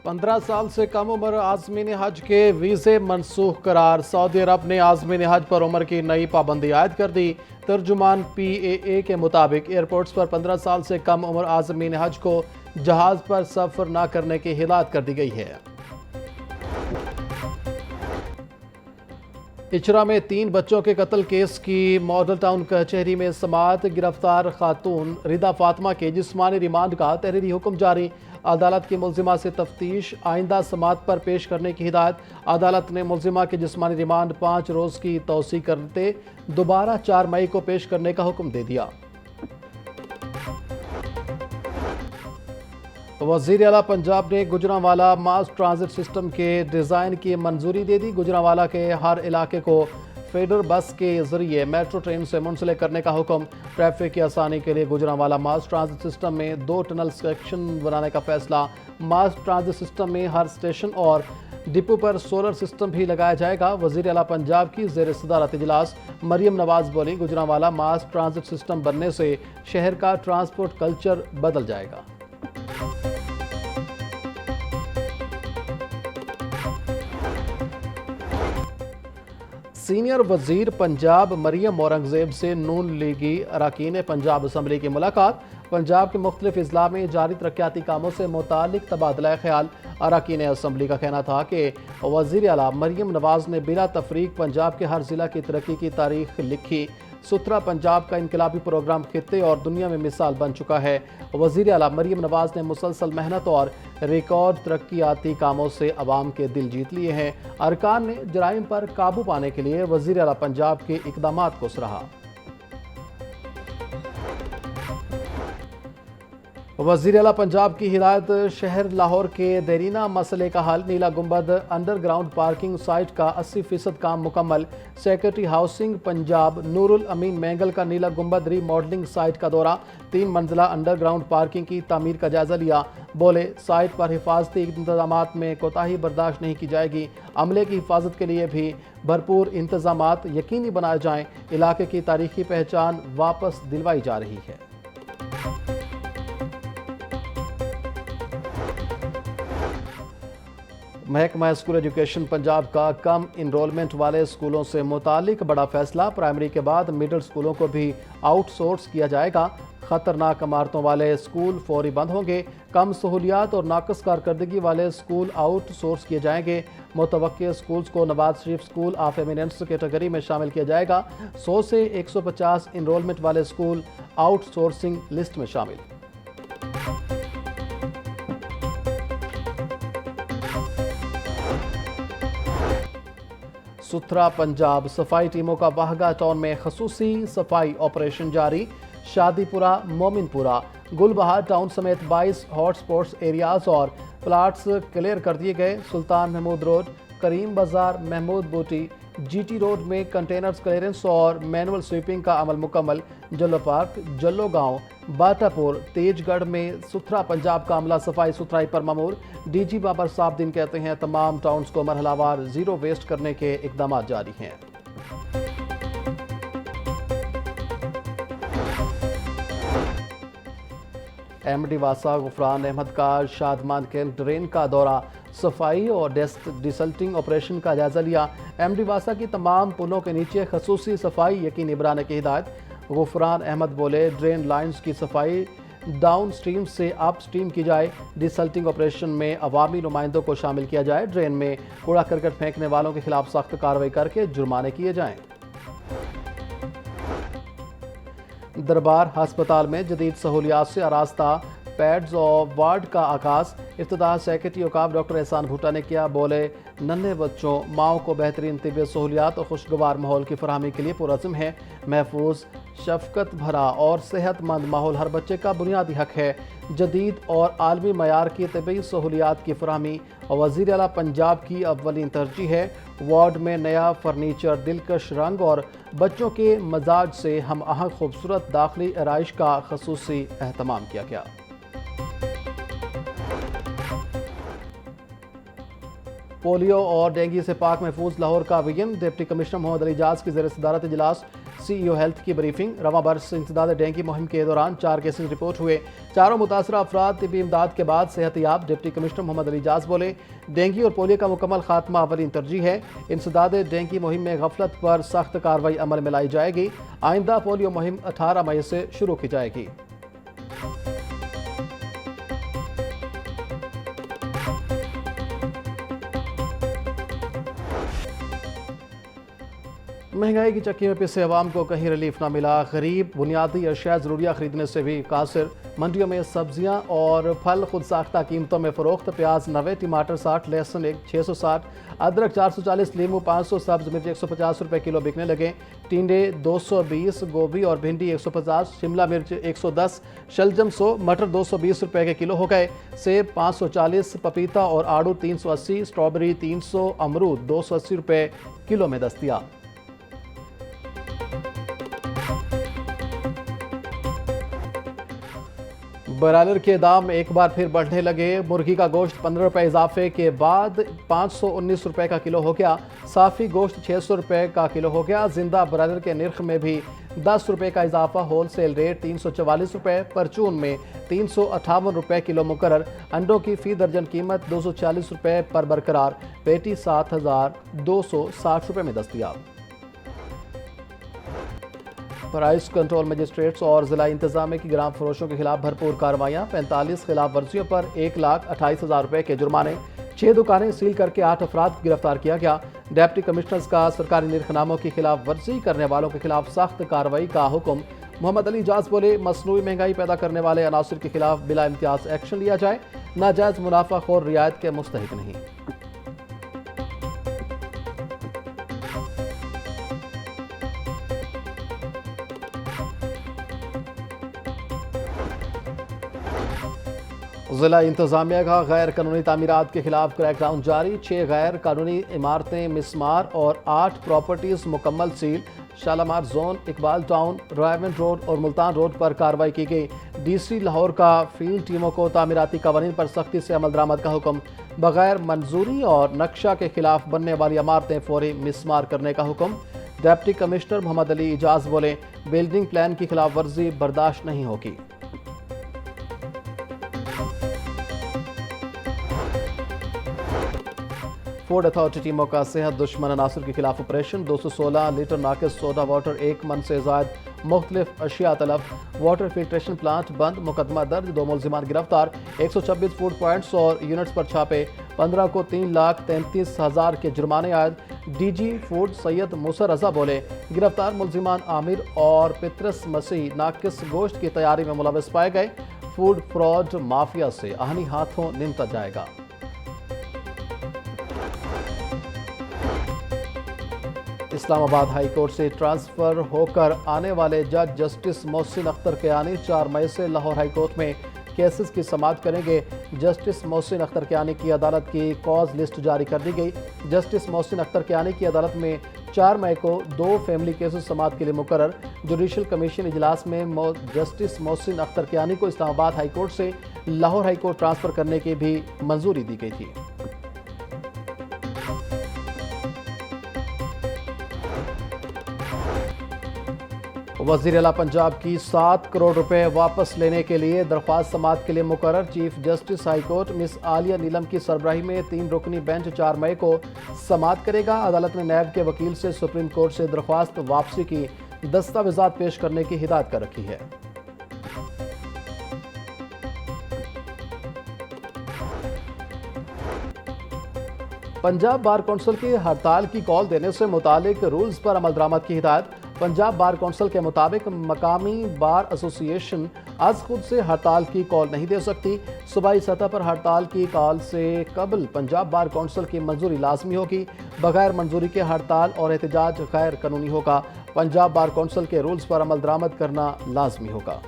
15 साल से कम उम्र आज़मीन हज के वीज़े मनसूख करार। सऊदी अरब ने आज़मीन हज पर उम्र की नई पाबंदी आयद कर दी। तर्जुमान PAA के मुताबिक एयरपोर्ट्स पर 15 साल से कम उम्र आज़मीन हज को जहाज़ पर सफ़र न करने की हिदायत कर दी गई है। इचरा में 3 बच्चों के कत्ल केस की मॉडल टाउन कचहरी में समाअत। गिरफ्तार खातून रिदा फातिमा के जिस्मानी रिमांड का तहरीरी हुक्म जारी। अदालत की मुल्जिमा से तफ्तीश आइंदा समाअत पर पेश करने की हिदायत। अदालत ने मुल्जिमा के जिस्मानी रिमांड 5 रोज़ की तौसी करते दोबारा 4 मई को पेश करने का हुक्म दे दिया। वज़ीर आला पंजाब ने गुजरांवाला मास ट्रांजिट सिस्टम के डिज़ाइन की मंजूरी दे दी। गुजरांवाला के हर इलाके को फेडर बस के जरिए मेट्रो ट्रेन से मुंसलिक करने का हुक्म। ट्रैफिक की आसानी के लिए गुजरांवाला मास ट्रांजिट सिस्टम में 2 टनल सेक्शन बनाने का फैसला। मास ट्रांजिट सिस्टम में हर स्टेशन और डिपो पर सोलर सिस्टम भी लगाया जाएगा। वज़ीर आला पंजाब की ज़ेर सदारत इजलास मरियम नवाज बोली, गुजरांवाला मास ट्रांजिट सिस्टम बनने से शहर का ट्रांसपोर्ट कल्चर बदल जाएगा। सीनियर वजीर पंजाब मरियम औरंगजेब से नून लीगी अरकान पंजाब असम्बली की मुलाकात। पंजाब के मुख्तलिफ अजला में जारी तरक्याती कामों से मुतालिक तबादला ख्याल। अरकान असम्बली का कहना था कि वज़ीर आला मरियम नवाज ने बिला तफरीक पंजाब के हर ज़िला की तरक्की की तारीख लिखी। सुथरा पंजाब का इनकलाबी प्रोग्राम खित्ते और दुनिया में मिसाल बन चुका है। वज़ीर आला मरियम नवाज ने मुसलसल मेहनत और रिकॉर्ड तरक्याती कामों से अवाम के दिल जीत लिए हैं। अरकान ने जराइम पर काबू पाने के लिए वज़ीर आला पंजाब के इक़दामात को सराहा। वज़ीर आला पंजाब की हिदायत, शहर लाहौर के देरीना मसले का हल। नीला गुंबद अंडरग्राउंड पार्किंग साइट का 80% काम मुकम्मल। सेक्रेटरी हाउसिंग पंजाब नूरुल अमीन मैंगल का नीला गुंबद रीमॉडलिंग साइट का दौरा। 3 मंजिला अंडरग्राउंड पार्किंग की तामीर का जायजा लिया। बोले, साइट पर हिफाजती इंतजामात में कोताही बर्दाश्त नहीं की जाएगी। अमले की हिफाजत के लिए भी भरपूर इंतजामात यकीनी बनाए जाएं। इलाके की तारीखी पहचान वापस दिलवाई जा रही है। महकमा स्कूल एजुकेशन पंजाब का कम इनरोलमेंट वाले स्कूलों से मुतालिक बड़ा फैसला। प्राइमरी के बाद मिडिल स्कूलों को भी आउटसोर्स किया जाएगा। खतरनाक इमारतों वाले स्कूल फौरी बंद होंगे। कम सहूलियात और नाकस कारकर्दगी वाले स्कूल आउटसोर्स किए जाएंगे। मुतवक्किल स्कूल्स को Nawaz Sharif school of eminence category में शामिल किया जाएगा। 100 से 150 इनरोलमेंट वाले स्कूल आउटसोर्सिंग लिस्ट में शामिल। सुथरा पंजाब सफाई टीमों का वाहगा टाउन में खसूसी सफाई ऑपरेशन जारी। शादीपुरा, मोमिनपुरा, गुलबहार टाउन समेत 22 हॉटस्पॉट्स एरियाज और प्लाट्स क्लियर कर दिए गए। सुल्तान महमूद रोड, करीम बाजार, महमूद बूटी, GT रोड में कंटेनर्स क्लियरेंस और मैनुअल स्वीपिंग का अमल मुकम्मल। जल्लो पार्क, जल्लो गांव, बाटापुर, तेजगढ़ में सुथरा पंजाब का अमला सफाई सुथराई पर मामूर। DG बाबर साहबदीन कहते हैं तमाम टाउन्स को मरहलावार जीरो वेस्ट करने के इकदाम जारी हैं। MD वासा गुफरान अहमद का शादमान के ड्रेन का दौरा, सफाई और डिसल्टिंग ऑपरेशन का जायजा लिया। MD वासा की तमाम पुलों के नीचे खसूसी सफाई यकीनी बनाने की हिदायत। गुफरान अहमद बोले, ड्रेन लाइन्स की सफाई डाउन स्ट्रीम से अप स्ट्रीम की जाए। डिसल्टिंग ऑपरेशन में अवामी नुमाइंदों को शामिल किया जाए। ड्रेन में कूड़ा करकट फेंकने वालों के खिलाफ सख्त कार्रवाई करके जुर्माने किए जाएं। दरबार हस्पताल में जदीद सहूलियात से आरास्ता पैड्स और वार्ड का आगाज। इफ्तिताह सेक्रेटरी औकाफ डॉक्टर एहसान भुट्टा ने किया। बोले, नन्हे बच्चों माओं को बेहतरीन तिब्बी सहूलियात और खुशगवार माहौल की फराहमी के लिए पुरज़्म है। महफूज, शफकत भरा और सेहतमंद माहौल हर बच्चे का बुनियादी हक है। जदीद और आलमी मयार की तिब्बी सहूलियात की फराहमी वज़ीर आला पंजाब की अव्वलीन तरजीह है। वार्ड में नया फर्नीचर, दिलकश रंग और बच्चों के मजाज से हम आहंग खूबसूरत दाखिली आराइश का खसूसी एहतमाम किया गया। پولیو اور ڈینگی سے پاک محفوظ لاہور کا ویژن، ڈپٹی کمشنر محمد علی اعجاز کی زیر صدارت اجلاس، سی ای او ہیلتھ کی بریفنگ۔ رواں برس انسداد ڈینگی مہم کے دوران 4 کیسز رپورٹ ہوئے، چاروں متاثرہ افراد طبی امداد کے بعد صحت یاب۔ ڈپٹی کمشنر محمد علی اعجاز بولے، ڈینگی اور پولیو کا مکمل خاتمہ اولین ترجیح ہے۔ انسداد ڈینگی مہم میں غفلت پر سخت کارروائی عمل میں لائی جائے گی۔ آئندہ پولیو مہم 18 مئی سے شروع کی جائے گی۔ مہنگائی کی چکی میں پسے عوام کو کہیں ریلیف نہ ملا، غریب بنیادی اشیاء ضروریہ خریدنے سے بھی قاصر۔ منڈیوں میں سبزیاں اور پھل خود ساختہ قیمتوں میں فروخت، پیاز 90، ٹماٹر 60، لہسن 660، ادرک 440، لیمو 500، سبز مرچ 150 روپے کلو بکنے لگے، ٹینڈے 220، گوبھی اور بھنڈی 150، شملہ مرچ 110، شلجم 100، مٹر 220 روپے کے کلو ہو گئے، سیب 540، پپیتا اور آڑو 380، اسٹرابری 300، امرود 280 روپے کلو میں دستیاب۔ برائلر کے دام ایک بار پھر بڑھنے لگے، مرغی کا گوشت 15 روپے اضافے کے بعد 519 روپے کا کلو ہو گیا، صافی گوشت 600 روپے کا کلو ہو گیا۔ زندہ برائلر کے نرخ میں بھی 10 روپے کا اضافہ، ہول سیل ریٹ 344 روپے، پرچون میں 358 روپے کلو مقرر۔ انڈوں کی فی درجن قیمت 246 روپے پر برقرار، پیٹی 7260 روپے میں دستیاب۔ پرائس کنٹرول مجسٹریٹس اور ضلع انتظامیہ کی گرام فروشوں کے خلاف بھرپور کارروائیاں، 45 خلاف ورزیوں پر 1,28,000 روپے کے جرمانے، 6 دکانیں سیل کر کے 8 افراد کو گرفتار کیا گیا۔ ڈپٹی کمشنرز کا سرکاری نرخ ناموں کی خلاف ورزی کرنے والوں کے خلاف سخت کارروائی کا حکم۔ محمد علی اعجاز بولے، مصنوعی مہنگائی پیدا کرنے والے عناصر کے خلاف بلا امتیاز ایکشن لیا جائے، ناجائز منافع خور رعایت کے مستحق نہیں۔ ضلع انتظامیہ کا غیر قانونی تعمیرات کے خلاف کریک ڈاؤن جاری، 6 غیر قانونی عمارتیں مسمار اور 8 پراپرٹیز مکمل sale. Shalimar zone, Iqbal town, Raiwind road اور ملتان روڈ پر کارروائی کی گئی۔ ڈی سی لاہور کا فیلڈ ٹیموں کو تعمیراتی قوانین پر سختی سے عمل درآمد کا حکم، بغیر منظوری اور نقشہ کے خلاف بننے والی عمارتیں فوری مسمار کرنے کا حکم۔ ڈپٹی کمشنر محمد علی اعجاز بولے، بلڈنگ پلان کی خلاف ورزی برداشت نہیں ہوگی۔ فوڈ اتھارٹی ٹیموں کا صحت دشمن عناصر کے خلاف آپریشن، 216 لیٹر ناقص سوڈا واٹر، 1 من سے زائد مختلف اشیاء طلب، واٹر فلٹریشن پلانٹ بند، مقدمہ درج، 2 ملزمان گرفتار، 126 فوڈ پوائنٹس اور یونٹس پر چھاپے، 15 کو 3,33,000 کے جرمانے عائد۔ ڈی جی فوڈ سید موسی رضا بولے، گرفتار ملزمان عامر اور پطرس مسیح ناقص گوشت کی تیاری میں ملوث پائے گئے، فوڈ فراڈ مافیا سے آہنی ہاتھوں نمٹا جائے گا۔ اسلام آباد ہائی کورٹ سے ٹرانسفر ہو کر آنے والے جج جسٹس محسن اختر کیانی 4 مئی سے لاہور ہائی کورٹ میں کیسز کی سماعت کریں گے۔ جسٹس محسن اختر کیانی کی عدالت کی کاز لسٹ جاری کر دی گئی۔ جسٹس محسن اختر کیانی کی عدالت میں 4 مئی کو 2 فیملی کیسز سماعت کے لیے مقرر۔ جوڈیشل کمیشن اجلاس میں جسٹس محسن اختر کیانی کو اسلام آباد ہائی کورٹ سے لاہور ہائی کورٹ ٹرانسفر کرنے کی بھی منظوری دی گئی تھی۔ وزیر اعلیٰ پنجاب کی 7 کروڑ روپے واپس لینے کے لیے درخواست سماعت کے لیے مقرر۔ چیف جسٹس ہائی کورٹ مس عالیہ نیلم کی سربراہی میں 3 رکنی بینچ 4 مئی کو سماعت کرے گا۔ عدالت نے نیب کے وکیل سے سپریم کورٹ سے درخواست واپسی کی دستاویزات پیش کرنے کی ہدایت کر رکھی ہے۔ پنجاب بار کونسل کی ہڑتال کی کال دینے سے متعلق رولز پر عمل درآمد کی ہدایت۔ پنجاب بار کونسل کے مطابق مقامی بار ایسوسی ایشن از خود سے ہڑتال کی کال نہیں دے سکتی۔ صوبائی سطح پر ہڑتال کی کال سے قبل پنجاب بار کونسل کی منظوری لازمی ہوگی۔ بغیر منظوری کے ہڑتال اور احتجاج غیر قانونی ہوگا۔ پنجاب بار کونسل کے رولز پر عمل درآمد کرنا لازمی ہوگا۔